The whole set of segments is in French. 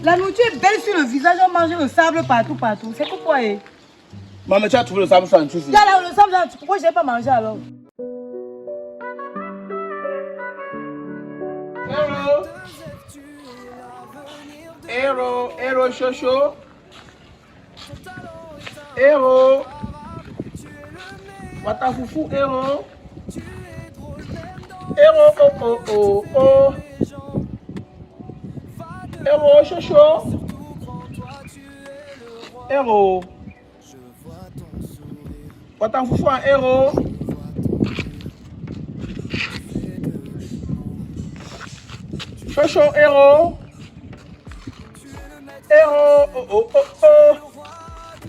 La nourriture est belle sur le visage, on mange le sable partout. C'est pourquoi Maman, tu as trouvé le sable sur un truc. Là, le sable, pourquoi je n'ai pas mangé alors? Héros, Chocho. Héros. Watafoufou, héros. Héros, oh. Héros, Chocho. Héros. Watafoufou, un héros. Chocho, héros. Héros, oh.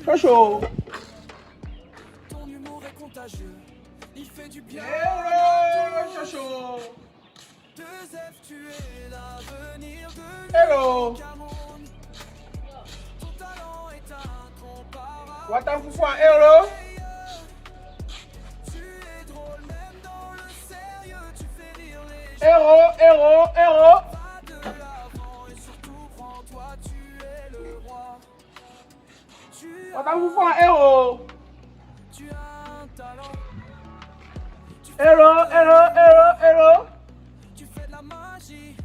Chocho. Ton humour est contagieux, il fait du bien. Héros, Chocho. 2F, tu es l'avenir de Héros. Cameroun. Ton talent est incomparable. Watafoufou, un héros. Tu es drôle, même dans le sérieux, tu fais rire les gens. Héros. Pas de l'avant et surtout prends-toi, tu es le roi. Watafoufou, un héros. Tu as un talent, Héros. tu fais de la magie.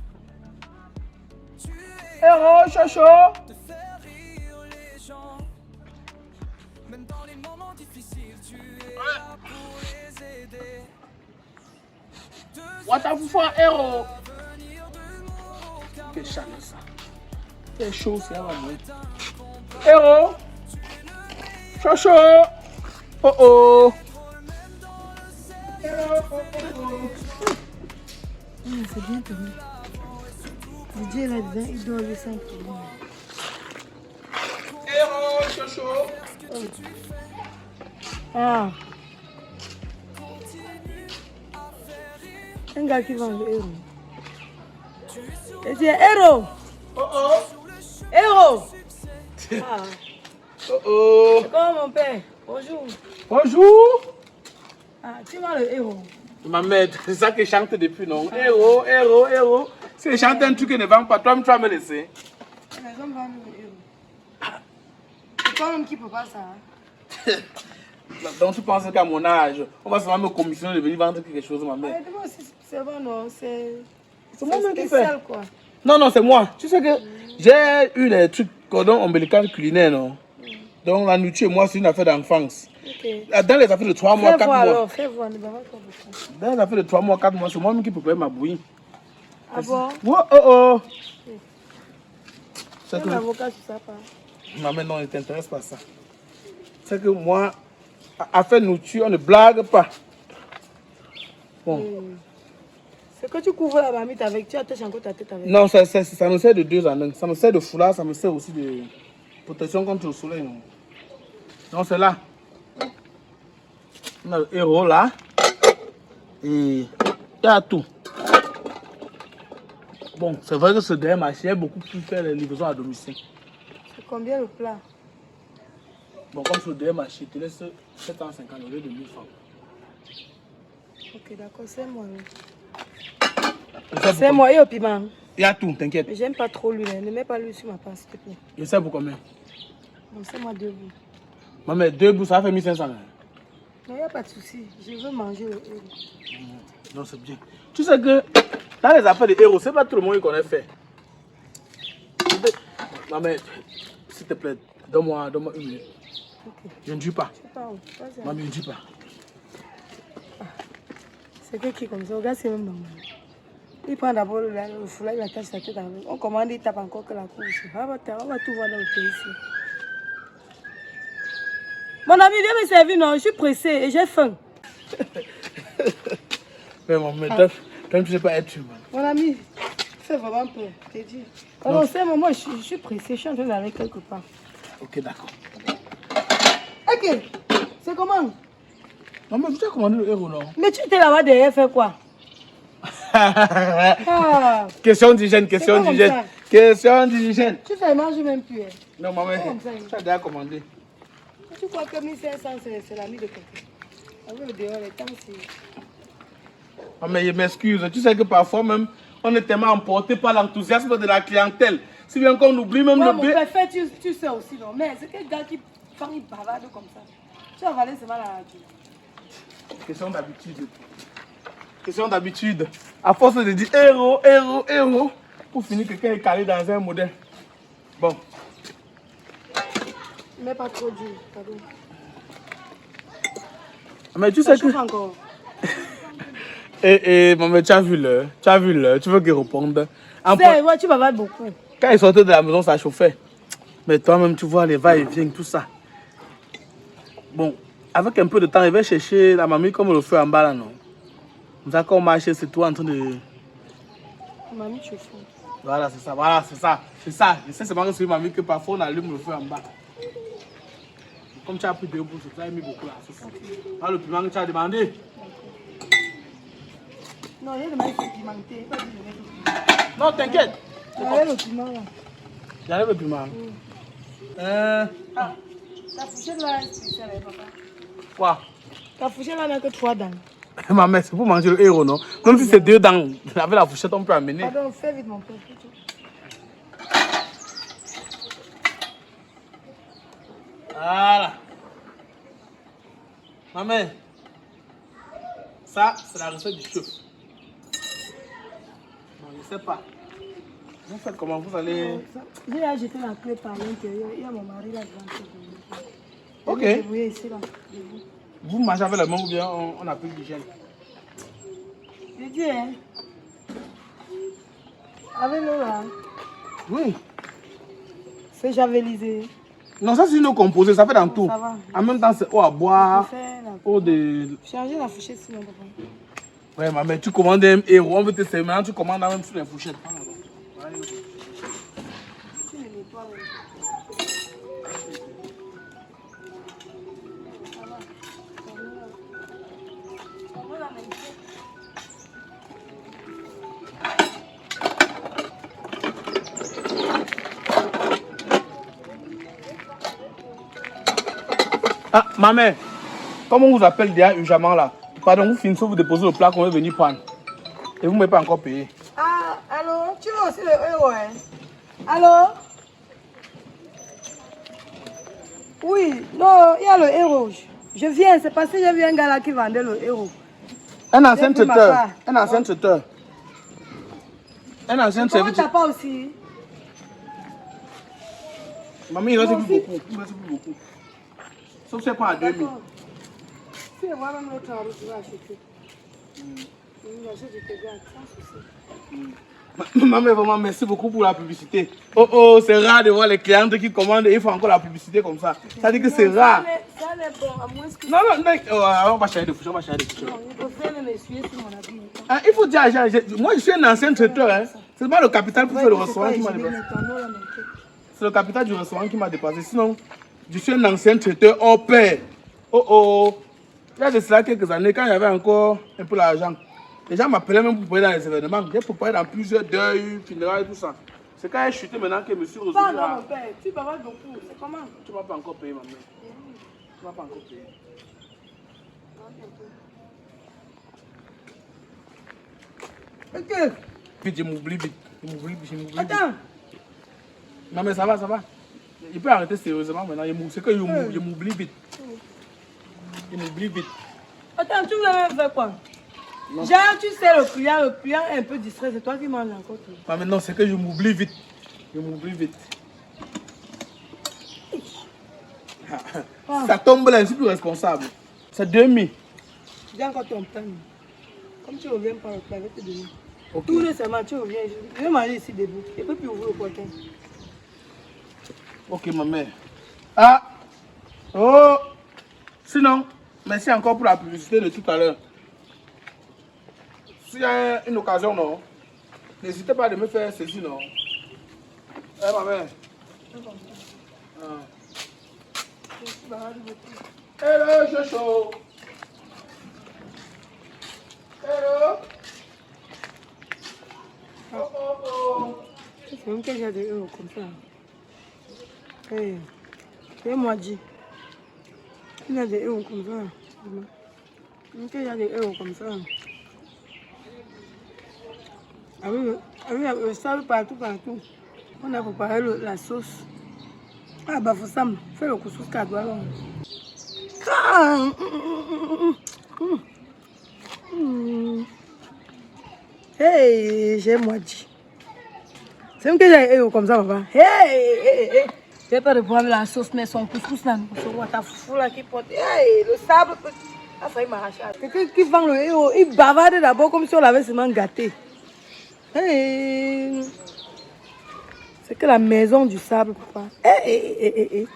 Tu es Héros, Chocho. de faire rire les gens. Même dans les moments difficiles, tu es là pour les aider. Watafoufou, un héros. L'avenir de l'humour au Cameroun. Quel chaleur ça. Quelle chose, c'est là, moi. Héros. Chocho. Oh. Héros, oh. C'est bien tombé. Didier là-dedans, il doit aller 5 kilos. Héros, Chocho. Ah. Un gars qui vend le héros. Et c'est héros. Oh. Héros. Ah. Oh. C'est comme mon père. Bonjour. Bonjour. Ah, tu vends le héros. Ma mère, c'est ça que je chante depuis, non? Héros. Si je chante un truc qui ne vend pas, toi, tu vas me laisser. Les hommes vendent le héros. C'est toi-même qui ne peux pas ça. Hein? Donc tu penses qu'à mon âge, on va seulement me commissionner de venir vendre quelque chose, ma mère? Moi aussi, c'est bon, non. C'est moi-même qui fais. spécial, quoi. Non, c'est moi. Tu sais que j'ai eu les trucs cordon ombilical culinaire, non? Donc la nourriture, moi, c'est une affaire d'enfance. Ok. Dans les affaires de 3 mois, 4 Fais voir mois. alors, fais voir, ne va pas beaucoup. Dans les affaires de 3 mois, 4 mois, c'est moi-même qui prépare ma bouillie. Ah bon? Oh. C'est C'est que... un avocat sur ça, pas. Non, mais non, ne t'intéresse pas ça. C'est que moi, à faire nourriture, on ne blague pas. Bon. C'est que tu couvres la marmite avec, tu attaches encore ta tête avec. Non, ça me sert de 2 en 1. Ça me sert de foulard, ça me sert aussi de protection contre le soleil. Non, c'est là. On a le héros là. Et il y a tout. Bon, c'est vrai que ce dernier marché est beaucoup plus faire les livraisons à domicile. C'est combien le plat? Bon, comme ce dernier marché, il te laisse 750 au lieu de 1000 francs. Ok, d'accord, c'est moi. C'est C'est moi et au piment. Il y a tout, t'inquiète. Mais j'aime pas trop l'huile, hein. Ne mets pas l'huile sur ma pain, s'il te plaît. Je sais pour combien. Bon, c'est moi 2 bouts. Maman, 2 bouts, ça fait 1500. Non, il n'y a pas de souci. Je veux manger le héros. Non, c'est bien. Tu sais que dans les affaires de héros, c'est pas tout le monde qui connaît faire. Maman, s'il te plaît, donne-moi 1 minute. Ok. Je ne dis pas. Je sais pas où. Vas-y. Maman, je ne dis pas. C'est que qui comme ça? Regarde, c'est même maman. Il prend d'abord le foulard, il attache sa tête avec. On commande, il tape encore que la couche. On va tout voir dans le pays ici. Mon ami, viens me servir, non? Je suis pressée et j'ai faim. Mais maman, toi, tu ne sais pas être humain. Mon ami, fais vraiment peur, je t'ai dit. Alors, c'est moi, je suis pressée, je suis en train d'aller quelque part. Ok, d'accord. Ok, c'est comment? Maman, tu as commandé le héros, non? Mais tu étais là-bas derrière, faire quoi? Ah, Question d'hygiène. C'est pas comme ça. Question d'hygiène. tu fais manger même plus. Hein. Non, maman, Comme ça, tu as déjà commandé. Tu crois que 1500, c'est l'ami de quelqu'un? Avec le dehors, les temps, c'est... Maman, je m'excuse. Tu sais que parfois même, on est tellement emporté par l'enthousiasme de la clientèle. Si bien qu'on oublie même Ouais, le mon B. père, fait, tu sais aussi, non? Mais c'est quel gars qui, quand il bavarde comme ça, tu as avalé seulement la radio. Question d'habitude. Question d'habitude. À force de dire héros, héros, héros, pour finir, quelqu'un est calé dans un modèle. Bon. Mais pas trop dur, pardon. Mais tu Ça sais que. chauffe encore. Maman, tu as vu l'heure. Tu as vu l'heure. Tu veux qu'il réponde. C'est, ouais, tu bavardes beaucoup. Quand il sortait de la maison, ça chauffait. Mais toi-même, tu vois les va-et-vient, tout ça. Bon, avec un peu de temps, il va chercher la mamie comme le feu en bas là, non? Nous avons marché, c'est toi en train de. Mamie, tu fous. Voilà, c'est ça, voilà, c'est ça. C'est ça. Je sais seulement que c'est mamie que parfois on allume le feu en bas. Comme tu as pris 2 bouts, tu as mis beaucoup là, c'est ça. Ah, le piment que tu as demandé. Non, il y a le maïs pimenté. Pas du tout. Non, t'inquiète. Il y a le piment là. J'arrive le piment. Ah, ta fourchette là est spéciale, papa. Quoi? Ta fourchette là n'a que 3 dents. Ma mère, c'est pour manger le héros, non? Même si c'est 2 dents, avec la fourchette, on peut amener. Pardon, fais vite mon père. Voilà. Ma mère, ça, c'est la recette du chef. Non, je ne sais pas. Vous faites comment? Vous allez... J'ai acheté la clé par l'intérieur. Il y a mon mari là devant. Ok. Je vais ici là. Vous mangez avec la main ou bien on a plus d'hygiène? Je dis, hein. Avec l'eau là. Oui. C'est javelisé. Non, ça c'est une eau composée, ça fait dans tout. Ça va. En même temps, c'est eau à boire, Faire la... eau de... Changer la fourchette sinon, papa. Ouais, ma mère, tu commandes un héros, on veut te servir. Maintenant, tu commandes même sur les fourchettes. Tu le nettoies. Ah, ma mère, comment on vous appelle déjà urgemment là? Pardon, vous finissez, vous déposez le plat qu'on veut venir prendre. Et vous ne m'avez pas encore payé. Ah, allô, tu veux aussi le héros, hein? Allô? Oui, non, il y a le héros. Je viens, c'est parce que j'ai vu un gars là qui vendait le héros. Un ancien J'ai pris ma traiteur. part. Un ancien traiteur. Un ancien Comment serviteur. t'as pas aussi? Maman, il reste Mon plus fils. beaucoup. Il reste plus beaucoup. Sauf si c'est pas à 2000. D'accord. Si moi même le travail, tu vas acheter. J'achète, je te garde, sans souci. Maman, vraiment, merci beaucoup pour la publicité. Oh, oh, c'est rare de voir les clientes qui commandent et ils font encore la publicité comme ça. Ça dit que c'est rare. Ça n'est bon, à moins que... Non, non, on va changer de fourchette, on va changer de fourchette. Non, je préfère le essuyer sur mon habit. Ah, il faut dire, moi je suis un ancien traiteur. Hein. C'est pas le capital pour faire le restaurant qui m'a dépassé. C'est le capital du restaurant qui m'a dépassé. Sinon, je suis un ancien traiteur hors pair. Oh oh. Il y a de cela quelques années, quand il y avait encore un peu l'argent, les gens m'appelaient même pour préparer dans les événements. J'ai préparé dans plusieurs deuils, funérailles et tout ça. C'est quand j'ai chuté maintenant que je me suis retrouvé. Non, mon père, tu vas voir beaucoup. C'est comment? Tu ne m'as pas encore payé, ma mère. Tu ne m'as pas encore payé. Ok. Vite, je m'oublie vite. Je m'oublie vite. Attends. Non, mais ça va, ça va. Il peut arrêter sérieusement maintenant. C'est que je m'oublie vite. Je m'oublie vite. Attends, tu voulais faire quoi? Genre, tu sais, le client est un peu distrait, c'est toi qui manges encore tout. Non, mais non, c'est que je m'oublie vite. Je m'oublie vite. Ça tombe là, je suis plus responsable. C'est 2000. Tu dis encore ton pain. Comme tu reviens par le plat, je vais te donner. Ok. Tout récemment, tu reviens. Je vais manger ici debout. Je ne peux plus ouvrir le portail. Ok, ma mère. Ah! Oh! Sinon, merci encore pour la publicité de tout à l'heure. S'il y a une occasion, non? N'hésitez pas de me faire ceci, non? Eh, ma mère. Hello, Jojo. Hello. Oh, oh, oh. C'est même que j'ai des euros comme ça. Hey, fais-moi dire. Il y a des euros comme ça. Même que j'ai des euros comme ça. Ah oui, le sable partout. On a préparé la sauce. Ah, bah, faut ça, fais le couscous cadeau alors. Hey, j'ai moi dit. C'est même que j'ai comme ça, papa. Hey. J'ai pas de problème la sauce, mais son couscous là, son watafoufou là qui porte. Hey, le sable, a failli m'arracher. Quelqu'un qui vend le héros, il bavarde d'abord comme si on l'avait seulement gâté. Hey. C'est que la maison du sable, papa. Hey.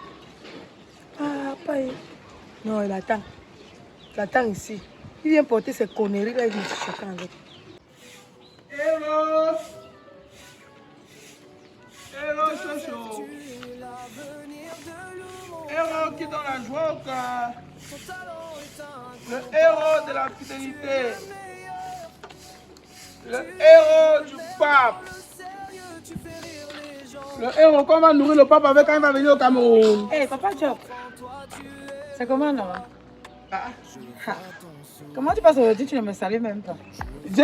Papa. Non, il attend. Il attend ici. Il vient porter ses conneries là, il vient se choquer avec. Hello, Chocho. Héros qui est dans la joie au cas. Le héros de la fidélité. Le héros du pape. Le héros qu'on va nourrir le pape avec quand il va venir au Cameroun. Hey, Papa Job. C'est comment non? Comment tu passes aujourd'hui? Tu ne me salues même pas. J'ai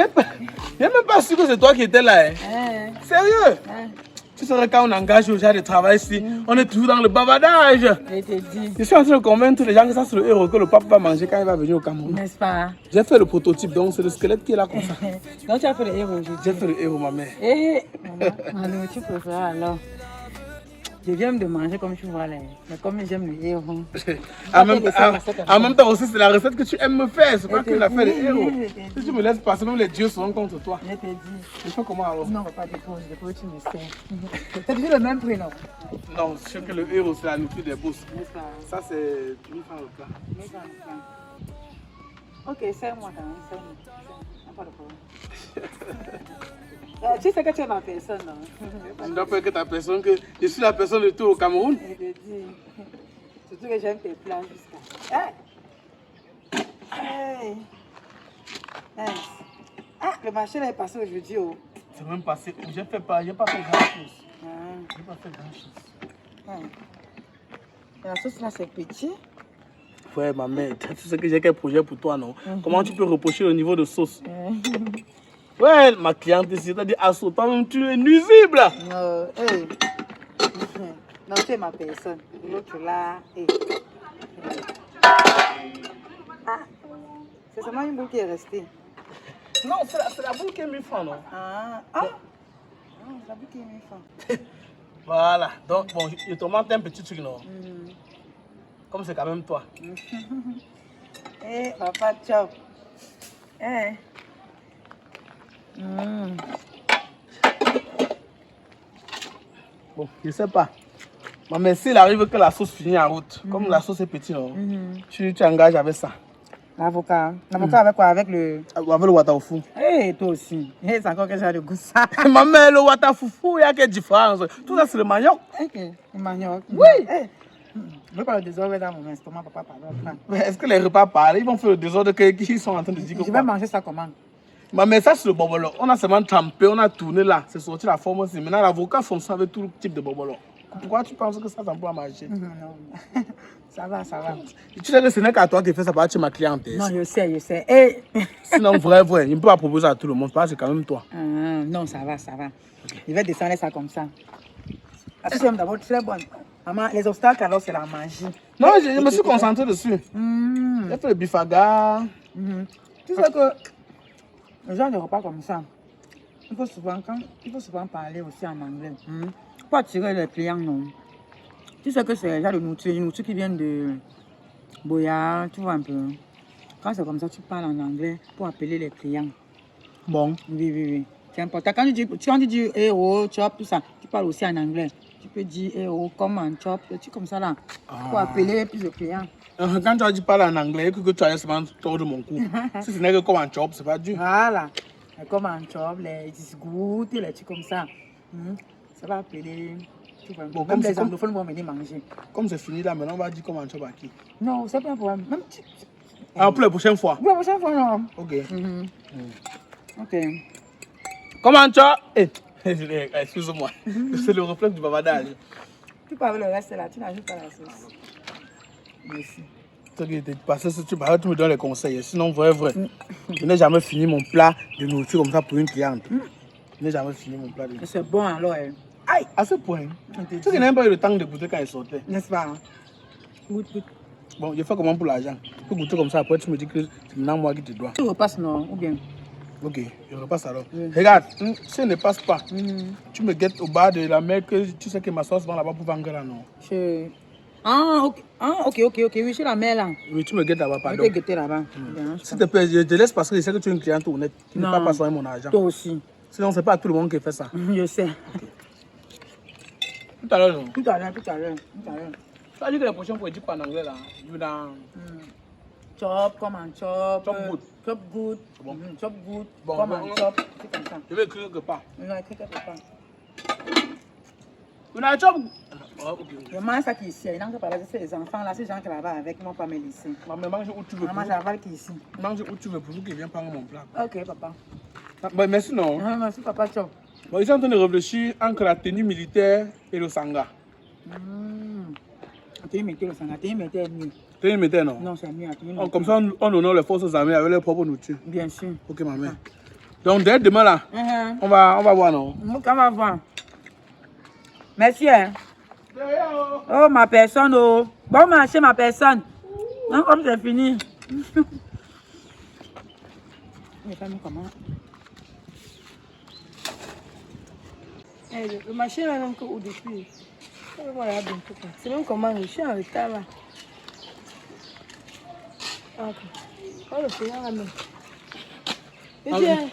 même pas su que c'est toi qui étais là. Hein. Sérieux? Tu saurais quand on engage aux gens de travail ici, on est toujours dans le bavardage. Je te dis. Je suis en train de convaincre tous les gens que ça c'est le héros que le pape va manger quand il va venir au Cameroun. N'est-ce pas? J'ai fait le prototype, donc c'est le squelette qui est là comme ça. Donc tu as fait le héros aujourd'hui? J'ai fait le héros, ma mère. Ma nourriture préférée alors. Je viens de manger comme tu vois là. Mais comme j'aime le héros. En même temps aussi, c'est la recette que tu aimes me faire. C'est pas que la fait le héros. Si tu me laisses passer, même les dieux seront contre toi. Je te dis. Je fais comment alors? Non, pas dépose, tu me sais. T'as toujours le même prix, non? Non, je sais que le héros, c'est la nourriture des boss. Ça, c'est 1000 francs le plat. 1000 francs le plat. Ok, serre-moi quand même, serre-moi. Pas de problème. Tu sais que tu es ma personne, non? Je ne dois pas que ta personne, que je suis la personne de tout au Cameroun. Je te dis. Surtout que j'aime tes plats jusqu'à. Hey! Ah, le marché là est passé aujourd'hui. Oh. C'est même passé. J'ai pas fait grand chose. J'ai pas fait grand chose. La sauce là c'est petit. Ouais, ma mère, tu sais que j'ai quel projet pour toi, non? Comment tu peux reprocher le niveau de sauce? Ouais, ma cliente ici, c'est-à-dire à ce temps même tu es nuisible. Non, hey. Non, tu es ma personne. L'autre là, hey. Ah, c'est seulement une boule qui est restée. Non, c'est la boule qui est 1000 francs, non? C'est la boule qui est 1000 francs. Voilà, donc bon, je te montre un petit truc, non? Comme c'est quand même toi. Eh, Papa Chop. Bon, je sais pas. Mais s'il arrive que la sauce finit en route, comme la sauce est petite, non? Tu engages avec ça. L'avocat. L'avocat avec quoi? Avec le watafoufou. Toi aussi. C'est encore que j'ai de goût ça. Ma mère, le watafoufou, il y a quelle différence? Tout ça, c'est le manioc. Le manioc. Oui. Je veux pas le désordre dans mon estomac, papa, pardon. Est-ce que les repas parlent? Ils vont faire le désordre qu'ils sont en train de dire. Je vais manger ça comment? Mais ça, c'est le bobolo. On a seulement trempé, on a tourné là. C'est sorti la forme aussi. Maintenant, l'avocat fonctionne avec tout type de bobolo. Pourquoi tu penses que ça peut marcher? Non. Ça va. Tu sais que ce n'est qu'à toi qui fais ça pour être ma cliente. Non, je sais. Sinon, vrai, je ne peux pas proposer à tout le monde. Parce que c'est quand même toi. Non, ça va. Je vais descendre ça comme ça. Parce que d'abord très bonne. Maman, les obstacles alors c'est la magie. Non, je me suis concentré dessus. J'ai fait le bifaga. Tu sais que les gens ne repas comme ça. Il faut souvent parler aussi en anglais. Pour attirer les clients, non. Tu sais que c'est déjà le nourriture qui vient de Boya, tu vois un peu. Quand c'est comme ça, tu parles en anglais pour appeler les clients. Bon. Oui. C'est important. Quand tu dis héros, chop, tout ça, tu parles aussi en anglais. Tu peux dire héros, comme un chop, tu comme ça là. Pour appeler plus de clients. Quand tu as dit parler en anglais, que tu as seulement tourné mon cou. Si ce n'est que comme un chop, c'est pas dur. Voilà. Comme un chop, les disgoûts, les trucs comme ça. Ça va appeler. Bon, même les anglophones vont venir manger. Comme c'est fini là, maintenant on va dire comment tu vas qui. Non, c'est pas un problème. Même pour la prochaine fois. Pour la prochaine fois, non. Ok. Ok. Comment tu vas? Excuse-moi. C'est le réflexe du bavardage. Tu parles le reste là, tu n'ajoutes pas la sauce. Merci. Parce que si tu me donnes les conseils. Sinon, vrai. Je n'ai jamais fini mon plat de nourriture comme ça pour une cliente. Je n'ai jamais fini mon plat de nourriture. C'est bon alors. Aïe! À ce point, tu sais qu'il n'a même pas eu le temps de goûter quand il sortait. N'est-ce pas? Goûte. Bon, je fais comment pour l'argent? Tu peux goûter comme ça, après tu me dis que c'est maintenant moi qui te dois. Tu repasses, non? Ou bien? Ok, je repasse alors. Oui. Regarde, si elle ne passe pas, tu me guettes au bas de la mer que tu sais que ma soeur se vend là-bas pour vendre là, non? Ah, ok. Oui, chez la mère là. Oui, tu me guettes là-bas, Je pardon. vais te guetter là-bas. Bien, S'il te plaît, je te laisse parce que je sais que tu es une cliente honnête qui ne Non. peut pas passer mon argent. Toi aussi. Sinon, c'est pas tout le monde qui fait ça. Je sais. Tout à l'heure, non? Tout à l'heure. Tu as dit que la prochaine fois, je dis pas en anglais là. You dans... Chop, comme un chop. Chop good. Chop good. Bon. Chop good. Bon, Comme bon. un chop. C'est comme ça. Je vais écrire quelque part. On a écrit quelque part. You dans chop. Oh, ok. Je mange ça qui est ici. Il n'a pas parlé de ces enfants là. Ces gens qui là-bas avec, ils vont pas me laisser. Maman, mange où tu veux. Maman, j'avale qui est ici. Mange où tu veux pour qu'il vienne prendre mon plat. Ok, papa. Bon, merci, non? Merci, papa, chop. Bon, ils sont en train de réfléchir entre la tenue militaire et le sangha. Tu mettais le sang. Tu mettais mieux. Tenue militaire, non? Non, c'est mieux. Oh, comme ça, on honore les forces armées avec leur propre nourriture. Bien sûr. Ok, ma mère. Donc, dès demain, là, on va voir, non? On va voir. Merci. Hein. Oh, ma personne. Oh. Bon marché, ma personne. Non, comme c'est fini. Mais pas comment. Le marché est même qu'au depuis. C'est même comment je suis en retard là. Ok. Oh, le payant là même. Et bien.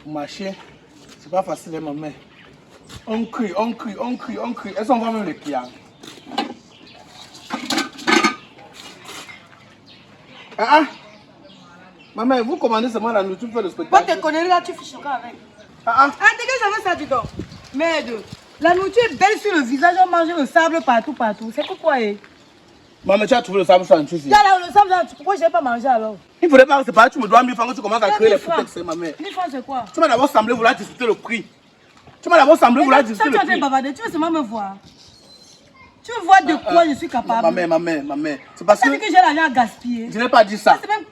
Marcher, c'est pas facile, ma mère. On crie. Elles sont vraiment les clients. Maman, vous commandez seulement la nourriture pour le Pas spectacle. tes conneries là, tu fiches encore avec. Ah, dégage avec ça, dis donc. Merde. La nourriture est belle sur le visage, on mange le sable partout. C'est pourquoi, eh? Maman, tu as trouvé le sable sur un truc. Là, le sable, là, pourquoi je n'ai pas mangé alors? Il faudrait pas que c'est pas, tu me dois 1000 francs que tu commences à créer les prétextes, ma mère. 1000 francs, c'est quoi? Tu m'as d'abord semblé vouloir discuter le prix. Tu m'as d'abord semblé vouloir discuter le Tu prix. bavarder, tu veux seulement me voir. Tu veux voir de quoi je suis capable? Ma mère. C'est parce Tu que dis que j'ai l'argent à gaspiller. je n'ai pas dit ça. C'est même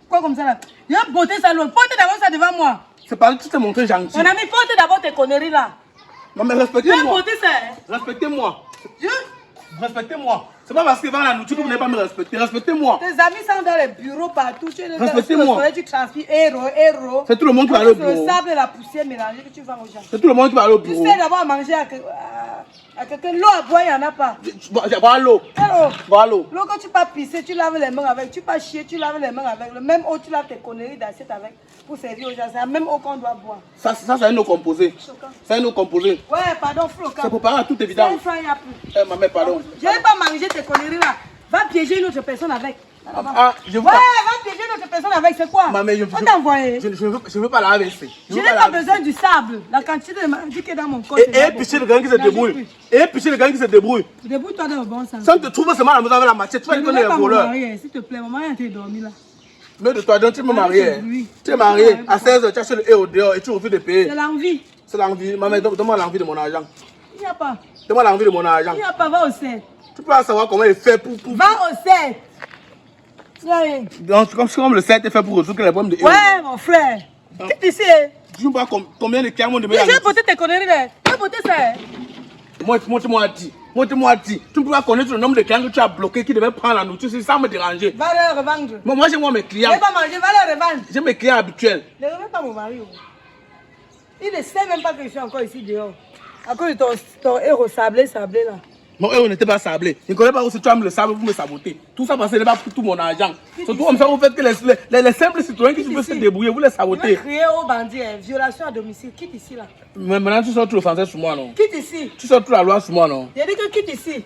quoi comme ça là? Il y a beauté salon. Porte d'abord ça devant moi. C'est parce que tu t'es montré gentil. Mon ami, porte d'abord tes conneries là. Maman, Tu veux respectez-moi. beauté ça? Respectez-moi. Respectez-moi. C'est pas parce que vend la nourriture que vous n'allez pas me respecter. Respectez-moi. Tes amis sont dans les bureaux partout. Tu es dans Respectez-moi. le soleil, tu transpires héros. C'est tout le monde qui va aller au Le bureau. sable et la poussière mélangée que tu vends aux gens. C'est tout le monde qui va aller au Tu bureau. sais d'abord à manger à quelqu'un. L'eau à boire, il n'y en a pas. Bois l'eau. Alors, Bois l'eau. l'eau que tu pas pisser, tu laves les mains avec. Tu pas chier, tu laves les mains avec. Le même eau, tu laves tes conneries d'assiette avec pour servir aux gens. C'est la même eau qu'on doit boire. Ça c'est une eau composée. C'est une eau composée. Ouais, pardon, Floca. C'est préparé à toute C'est évidence. un franc, il n'y a plus. Ma mère, pardon. Je ne vais pas manger tes conneries là. Va piéger une autre personne avec. Je Ouais, va piéger une autre personne avec, c'est quoi? Ma mère, On t'a envoyé. je veux pas la AVC. Je n'ai pas besoin du sable. La quantité de magie qui est dans mon corps. Et picher le gars qui se débrouille. Et picher le gars qui se débrouille. Débrouille-toi dans le bon sens. Si on te trouve seulement à la maison avec la machette, tu vas Je dire ne qu'on est vais les pas me voleurs. marier, s'il te plaît. Maman a été dormie là. Mais de toi, donc tu me marié. Oui. Tu es marié. À 16h, tu as acheté le héros dehors et tu refuses de payer. C'est l'envie. C'est l'envie. Maman, donne-moi l'envie de mon argent. Il n'y a pas. Donne-moi l'envie de mon argent. Il n'y a pas. Va au 7. Tu peux pas savoir comment il fait pour. Va au 7. Donc, comme le 7 est fait pour résoudre les problèmes de héros. Ouais, mon frère. Qu'est-ce que c'est? Je ne sais pas combien de clients m'ont demandé. J'ai voté tes conneries là. J'ai voté ça. Montre-moi dit. Montre-moi dit. Tu ne peux pas connaître le nombre de clients que tu as bloqués qui devaient prendre la nourriture sans me déranger. Va le revendre. Moi, j'ai mes Je clients. ne vais pas manger. Va le revendre. J'ai mes clients habituels. Ne remets pas mon mari. Il ne sait même pas que je suis encore ici dehors. À cause de ton héros sablé là. Mon héros n'était pas sablé. Il ne connaît pas où tu as mis le sable pour me saboter. Tout ça parce que ce n'est pas pour tout mon argent. Surtout comme ça, vous faites que les simples citoyens qui veulent se débrouiller, vous les Il veut sabotez. crier aux bandits, violation à domicile. Quitte ici là. Mais maintenant, tu sors tout le français sur moi, non? Quitte ici. Tu sors toute la loi sur moi, non? J'ai dit que quitte ici.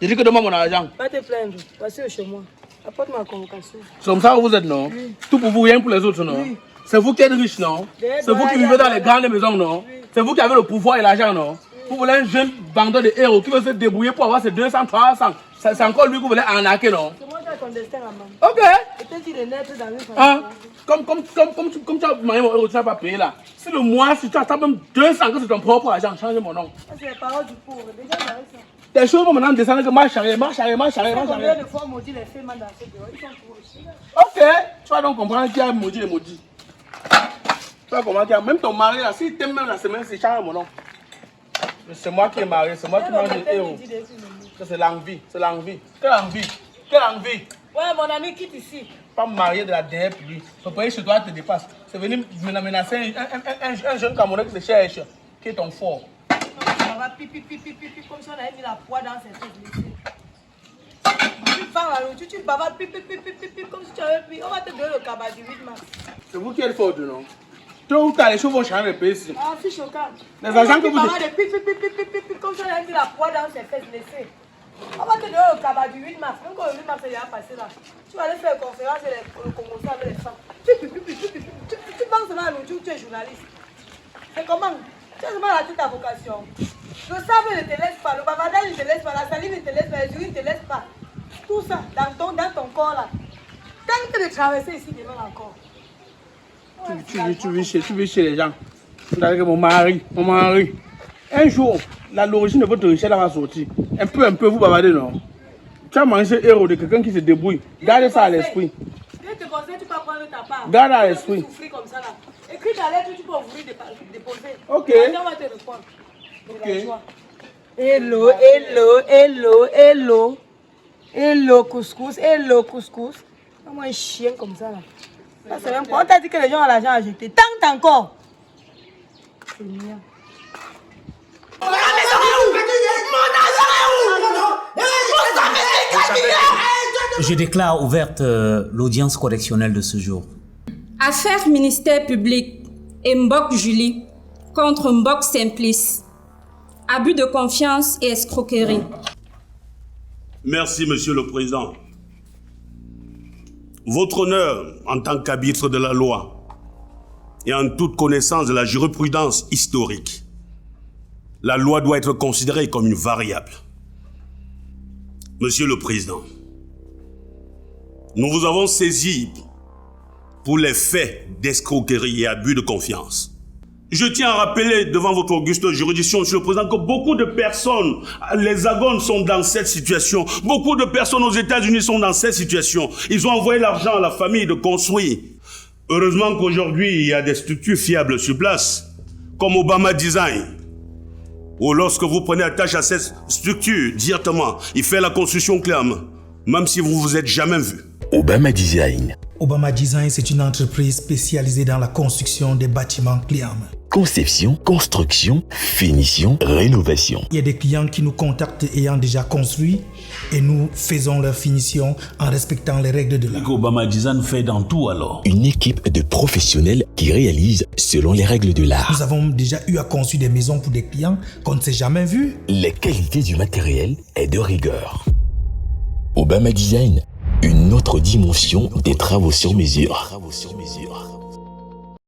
Je dis que donne-moi mon argent. Va te plaindre. Voici chez moi. Apporte ma convocation. C'est comme ça que vous êtes, non? Oui. Tout pour vous, rien pour les autres, non? Oui. C'est vous qui êtes riche, non? C'est vous qui vivez dans les grandes maisons, non? C'est vous qui avez le pouvoir et l'argent, non? Vous voulez un jeune vendeur de héros qui veut se débrouiller pour avoir ses 200, 300. C'est encore lui que vous voulez arnaquer, non? C'est moi qui ai ton destin à main. Ok. Peut-être qu'il est naître dans une famille. Hein? Comme tu as marié mon héros, tu n'as pas payé là. Si le mois, si tu as même 200 que c'est ton propre argent, change mon nom. Ça, c'est les paroles du pauvre. Déjà, j'arrive ça. Tes choses vont maintenant descendre que marche arrière. Combien de fois maudit les filles dans ce dehors? Ils sont pour aussi. Ok. Tu vas donc comprendre qui a maudit les maudits. vois comment dire, même ton mari, là, s'il t'aime même la semaine, c'est charmant, mon nom. C'est moi qui est marié, c'est moi qui mange les héros. Ça, c'est l'envie, c'est l'envie. Quelle envie? Quelle envie? Ouais, mon ami, quitte ici. Pas marié de la dernière pluie. Son pays chez toi te dépasse. C'est venir menacer un jeune Camerounais qui se cherche, qui est ton fort. Ça va pipi, comme si on avait mis la poire dans ses fesses. Tu parles à l'autre, tu bavardes pipi, comme si tu avais pris. On va te donner le cabas du 8 mars. C'est vous qui êtes fort, non? Tôt ou tard, les choses vont changer le pays ici. Ah, c'est choquant. Les agents que vous... Pipi, comme si on avait mis la poire dans ses fesses. Laissez. On va te donner le cabas du 8 mars. Même quand le 8 mars est déjà passé là, tu vas aller faire une conférence et le commencer avec les femmes. Tu penses seulement à nous, tu es journaliste. C'est comment? Tu as seulement la tête à vocation. Le sable ne te laisse pas, le bavardage ne te laisse pas, la salive ne te laisse pas, les urines ne te laissent pas. Tout ça dans ton corps là. Tente de traverser ici demain encore. Tu vis chez les gens. C'est-à-dire que mon mari, un jour, l'origine de votre richesse va sortir. Un peu, vous bavardez, non? Tu as mangé héros de quelqu'un qui se débrouille. Gardez ça à l'esprit. Je te conseille, tu peux prendre ta part. Garde à l'esprit. Tu peux souffrir comme ça là. Écris ta lettre, tu peux ouvrir, déposer. Ok. On va te répondre. Ok. Hello, couscous. Comment un chien comme ça là? Ça, c'est même pas. On t'a dit que les gens ont l'argent à jeter. Tente encore. C'est mignon. Je déclare ouverte l'audience correctionnelle de ce jour. Affaire ministère public et Mbok Julie contre Mbok Simplice. Abus de confiance et escroquerie. Merci, Monsieur le Président. Votre honneur, en tant qu'arbitre de la loi et en toute connaissance de la jurisprudence historique, la loi doit être considérée comme une variable. Monsieur le Président, nous vous avons saisi pour les faits d'escroquerie et abus de confiance. Je tiens à rappeler devant votre auguste juridiction, Monsieur le Président, que beaucoup de personnes, les Agones sont dans cette situation. Beaucoup de personnes aux États-Unis sont dans cette situation. Ils ont envoyé l'argent à la famille de construire. Heureusement qu'aujourd'hui, il y a des structures fiables sur place, comme Obama Design. Ou lorsque vous prenez attache à cette structure directement, il fait la construction clairement, même si vous vous êtes jamais vu. Obama Design. Obama Design, c'est une entreprise spécialisée dans la construction des bâtiments CLIAM. Conception, construction, finition, rénovation. Il y a des clients qui nous contactent ayant déjà construit et nous faisons leur finition en respectant les règles de l'art. Obama Design fait dans tout alors. Une équipe de professionnels qui réalise selon les règles de l'art. Nous avons déjà eu à construire des maisons pour des clients qu'on ne s'est jamais vus. La qualité du matériel est de rigueur. Obama Design, une autre dimension des travaux sur mesure.